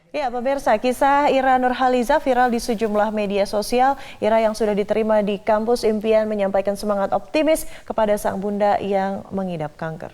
Ya, pemirsa, kisah Ira Nurhaliza viral di sejumlah media sosial. Ira yang sudah diterima di kampus impian menyampaikan semangat optimis kepada sang bunda yang mengidap kanker.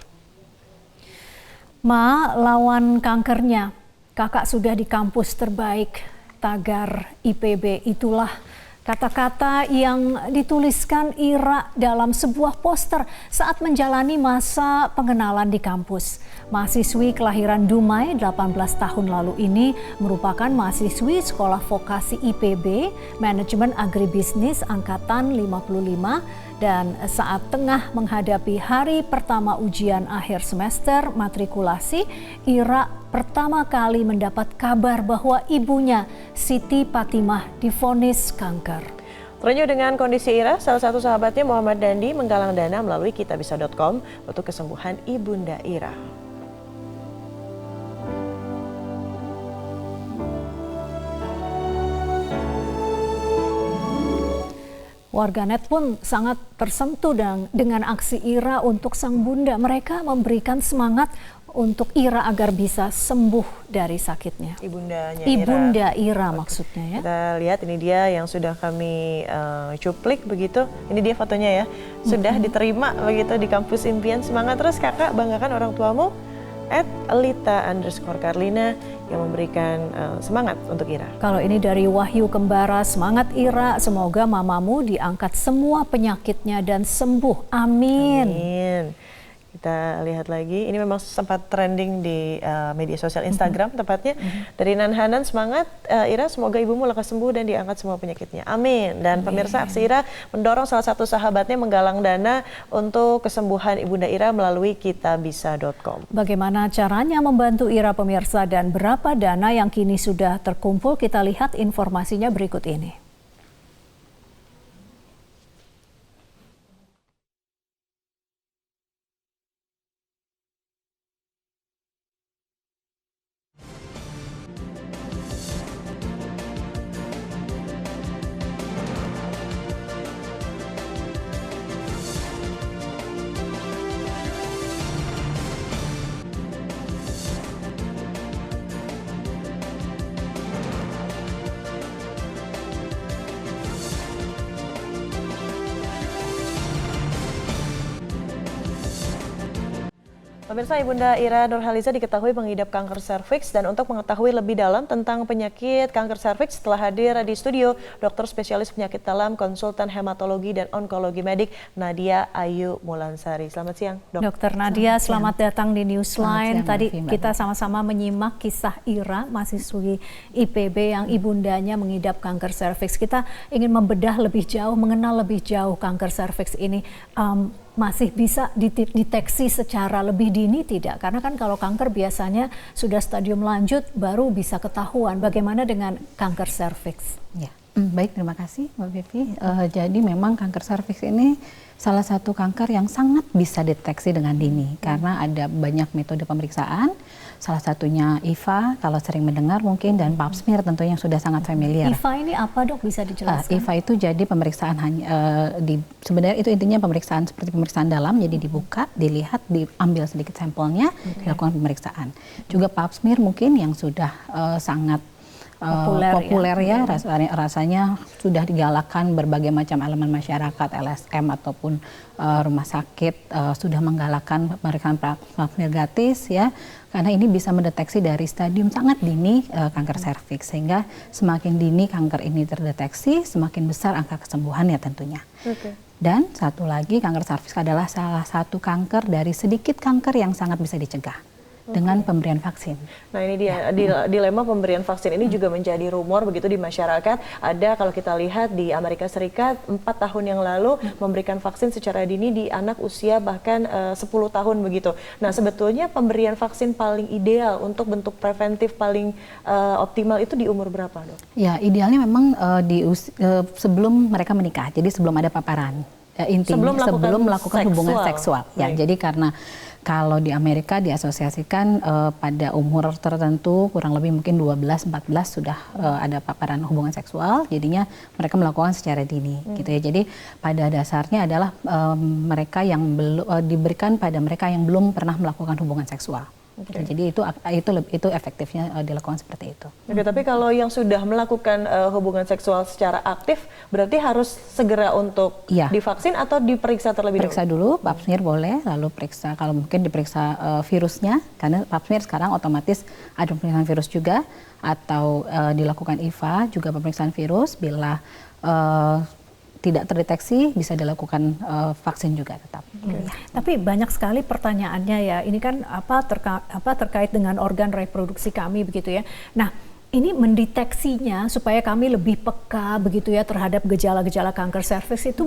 Ma, lawan kankernya, kakak sudah di kampus terbaik, tagar IPB. Itulah kata-kata yang dituliskan Ira dalam sebuah poster saat menjalani masa pengenalan di kampus. Mahasiswi kelahiran Dumai 18 tahun lalu ini merupakan mahasiswi Sekolah Vokasi IPB, Manajemen Agribisnis Angkatan 55, dan saat tengah menghadapi hari pertama ujian akhir semester matrikulasi, Ira pertama kali mendapat kabar bahwa ibunya, Siti Patimah, divonis kanker. Terenyuh dengan kondisi Ira, salah satu sahabatnya Muhammad Dandi menggalang dana melalui kitabisa.com untuk kesembuhan ibunda Ira. Warganet pun sangat tersentuh dengan aksi Ira untuk sang bunda. Mereka memberikan semangat untuk Ira agar bisa sembuh dari sakitnya. Ibunda Ira maksudnya ya. Kita lihat ini dia yang sudah kami cuplik begitu. Ini dia fotonya ya. Sudah diterima begitu di kampus impian. Semangat terus kakak, banggakan orang tuamu. @Elita_Karlina yang memberikan semangat untuk Ira. Kalau ini dari Wahyu Kembara, semangat Ira, semoga mamamu diangkat semua penyakitnya dan sembuh. Amin. Amin. Kita lihat lagi, ini memang sempat trending di media sosial Instagram tepatnya. Dari Nanhanan, semangat Ira, semoga ibumu lekas sembuh dan diangkat semua penyakitnya. Amin. Dan pemirsa, aksi Ira mendorong salah satu sahabatnya menggalang dana untuk kesembuhan ibunda Ira melalui kitabisa.com. Bagaimana caranya membantu Ira pemirsa dan berapa dana yang kini sudah terkumpul? Kita lihat informasinya berikut ini. Pemirsa, ibunda Ira Nurhaliza diketahui mengidap kanker serviks, dan untuk mengetahui lebih dalam tentang penyakit kanker serviks telah hadir di studio dokter spesialis penyakit dalam, konsultan hematologi dan onkologi medik Nadia Ayu Mulansari. Selamat siang, Dok. Dokter Nadia, selamat datang di Newsline. Tadi kita sama-sama menyimak kisah Ira, mahasiswi IPB yang ibundanya mengidap kanker serviks. Kita ingin membedah lebih jauh, mengenal lebih jauh kanker serviks ini. Masih bisa dideteksi secara lebih dini tidak? Karena kan kalau kanker biasanya sudah stadium lanjut baru bisa ketahuan. Bagaimana dengan kanker serviks? Ya, baik, terima kasih Mbak Vivi. Jadi memang kanker serviks ini salah satu kanker yang sangat bisa deteksi dengan dini karena ada banyak metode pemeriksaan. Salah satunya IVA, kalau sering mendengar mungkin, dan Pap smear tentunya yang sudah sangat familiar. IVA ini apa, Dok? Bisa dijelaskan? IVA itu jadi pemeriksaan sebenarnya itu intinya pemeriksaan seperti pemeriksaan dalam, jadi dibuka, dilihat, diambil sedikit sampelnya, dilakukan pemeriksaan. Juga Pap smear mungkin yang sudah sangat populer ya, rasanya sudah digalakkan berbagai macam elemen masyarakat, LSM ataupun rumah sakit sudah menggalakkan pemeriksaan Pap smear gratis ya, karena ini bisa mendeteksi dari stadium sangat dini kanker serviks, sehingga semakin dini kanker ini terdeteksi, semakin besar angka kesembuhannya tentunya. Dan satu lagi, kanker serviks adalah salah satu kanker dari sedikit kanker yang sangat bisa dicegah dengan pemberian vaksin. Nah ini dia, dilema pemberian vaksin ini juga menjadi rumor begitu di masyarakat. Ada, kalau kita lihat di Amerika Serikat 4 tahun yang lalu memberikan vaksin secara dini di anak usia bahkan 10 tahun begitu. Nah sebetulnya pemberian vaksin paling ideal untuk bentuk preventif paling optimal itu di umur berapa, Dok? Ya, idealnya memang sebelum mereka menikah, jadi sebelum ada paparan. Intinya sebelum melakukan hubungan seksual. Ya, jadi karena kalau di Amerika diasosiasikan pada umur tertentu, kurang lebih mungkin 12-14 sudah ada paparan hubungan seksual, jadinya mereka melakukan secara dini gitu ya. Jadi pada dasarnya adalah mereka yang belum diberikan pada mereka yang belum pernah melakukan hubungan seksual. Jadi itu efektifnya dilakukan seperti itu. Oke, tapi kalau yang sudah melakukan hubungan seksual secara aktif, berarti harus segera untuk divaksin atau diperiksa terlebih dahulu? Periksa dulu, pap smear boleh, lalu periksa kalau mungkin diperiksa virusnya, karena pap smear sekarang otomatis ada pemeriksaan virus juga, atau dilakukan IVA juga pemeriksaan virus. Bila tidak terdeteksi bisa dilakukan vaksin juga tetap. Tapi banyak sekali pertanyaannya ya. Ini kan terkait dengan organ reproduksi kami begitu ya. Nah, ini mendeteksinya supaya kami lebih peka begitu ya terhadap gejala-gejala kanker serviks itu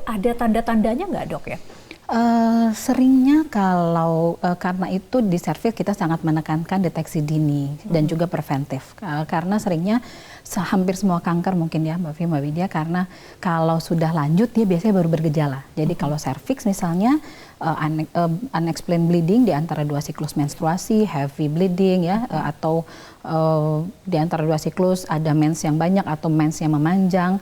ada tanda-tandanya nggak, Dok ya? Seringnya kalau karena itu di serviks kita sangat menekankan deteksi dini dan juga preventif, karena seringnya hampir semua kanker mungkin ya Mbak Vi, Mbak Widya, karena kalau sudah lanjut dia biasanya baru bergejala. Jadi kalau serviks misalnya unexplained bleeding di antara 2 siklus menstruasi, heavy bleeding ya, atau di antara 2 siklus ada mens yang banyak atau mens yang memanjang,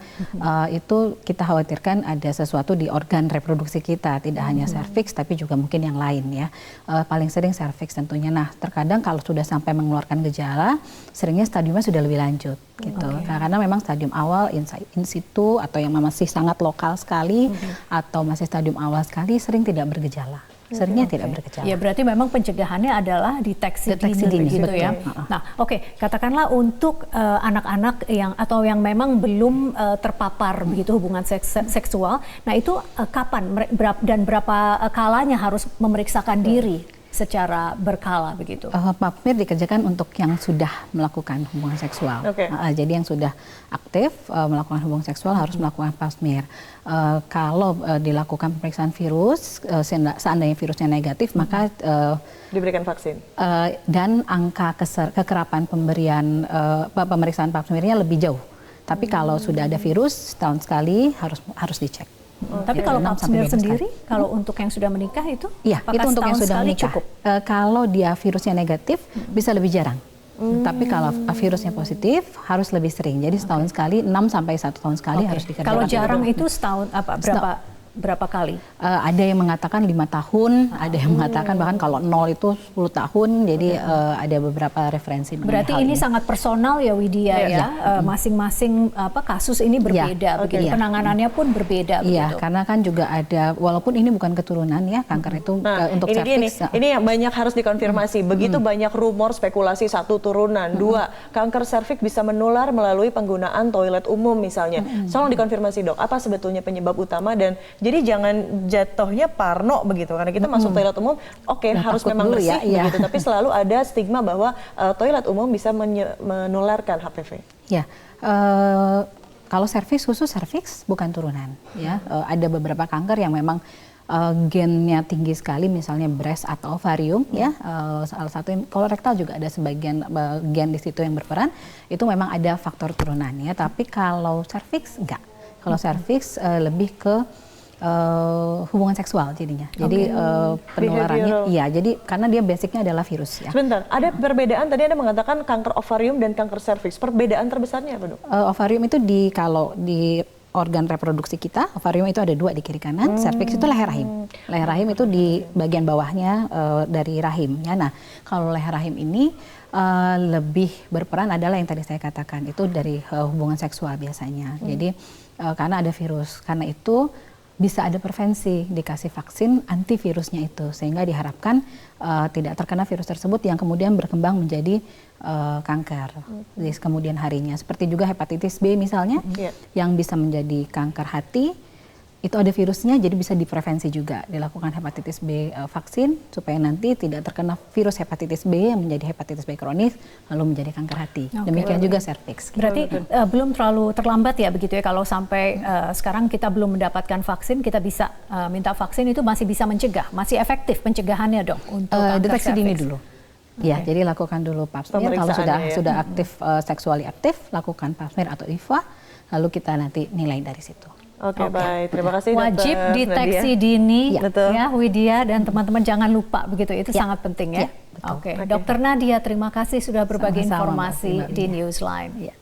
itu kita khawatirkan ada sesuatu di organ reproduksi kita, tidak hanya serviks tapi juga mungkin yang lain ya. Paling sering serviks tentunya. Nah, terkadang kalau sudah sampai mengeluarkan gejala, seringnya stadiumnya sudah lebih lanjut gitu. Karena memang stadium awal in situ atau yang masih sangat lokal sekali atau masih stadium awal sekali sering tidak bergejala. Seringnya tidak bergejala. Ya berarti memang pencegahannya adalah deteksi dini gitu ya. Nah, katakanlah untuk anak-anak yang memang belum terpapar begitu hubungan seksual. Nah, itu kapan dan berapa kalanya harus memeriksakan diri secara berkala begitu? Pap smear dikerjakan untuk yang sudah melakukan hubungan seksual. Jadi yang sudah aktif melakukan hubungan seksual harus melakukan pap smear. Kalau dilakukan pemeriksaan virus, seandainya virusnya negatif, maka diberikan vaksin. Dan angka kekerapan pemeriksaan pap smearnya lebih jauh. Tapi kalau sudah ada virus, setahun sekali harus dicek. Tapi kalau pap smear sendiri, kalau untuk yang sudah menikah itu? Iya, itu untuk yang sudah menikah. Kalau dia virusnya negatif, bisa lebih jarang. Tapi kalau virusnya positif, harus lebih sering. Jadi setahun sekali, 6 sampai 1 tahun sekali harus dikerjakan. Kalau jarang itu setahun berapa kali? Ada yang mengatakan 5 tahun, ada yang mengatakan bahkan kalau 0 itu 10 tahun. Jadi ada beberapa referensi. Berarti ini sangat personal ya Widya ya. Masing-masing kasus ini berbeda begitu. Penanganannya pun berbeda begitu. Karena kan juga ada, walaupun ini bukan keturunan ya, kanker itu untuk serviks. Ini yang banyak harus dikonfirmasi. Begitu banyak rumor, spekulasi, 1 turunan, 2 kanker serviks bisa menular melalui penggunaan toilet umum misalnya. Tolong dikonfirmasi, Dok, apa sebetulnya penyebab utama, dan jadi jangan jatuhnya parno begitu, karena kita masuk toilet umum, harus memang bersih begitu, tapi selalu ada stigma bahwa toilet umum bisa menularkan HPV. Ya, kalau serviks, khusus serviks bukan turunan ya. Ada beberapa kanker yang memang gennya tinggi sekali, misalnya breast atau ovarium ya. Salah satu kolorektal juga ada sebagian gen di situ yang berperan. Itu memang ada faktor turunan ya. Tapi kalau serviks enggak. Kalau serviks lebih ke hubungan seksual jadinya. Jadi penularannya, jadi karena dia basicnya adalah virus ya. Sebentar, ada perbedaan, tadi Anda mengatakan kanker ovarium dan kanker serviks. Perbedaan terbesarnya apa, Dok? Ovarium itu kalau di organ reproduksi kita, ovarium itu ada 2 di kiri kanan, serviks itu leher rahim. Leher rahim itu di bagian bawahnya dari rahimnya. Nah, kalau leher rahim ini lebih berperan adalah yang tadi saya katakan, itu dari hubungan seksual biasanya. Jadi karena ada virus, karena itu bisa ada prevensi, dikasih vaksin antivirusnya itu, sehingga diharapkan tidak terkena virus tersebut yang kemudian berkembang menjadi kanker di kemudian harinya. Seperti juga hepatitis B misalnya, yang bisa menjadi kanker hati, itu ada virusnya, jadi bisa diprevensi juga, dilakukan hepatitis B vaksin supaya nanti tidak terkena virus hepatitis B yang menjadi hepatitis B kronis lalu menjadi kanker hati. Demikian juga serviks. Berarti belum terlalu terlambat ya begitu ya, kalau sampai sekarang kita belum mendapatkan vaksin, kita bisa minta vaksin, itu masih bisa mencegah, masih efektif pencegahannya, Dok, untuk deteksi dini dulu. Ya, jadi lakukan dulu pap smear kalau sudah aktif seksuali aktif, lakukan pap smear atau IVA, lalu kita nanti nilai dari situ. Baik. Terima kasih, wajib Dr. deteksi Nadia. dini ya Widya, dan teman-teman jangan lupa begitu, itu sangat penting ya. Dr. Nadia, terima kasih sudah berbagi informasi di Newsline.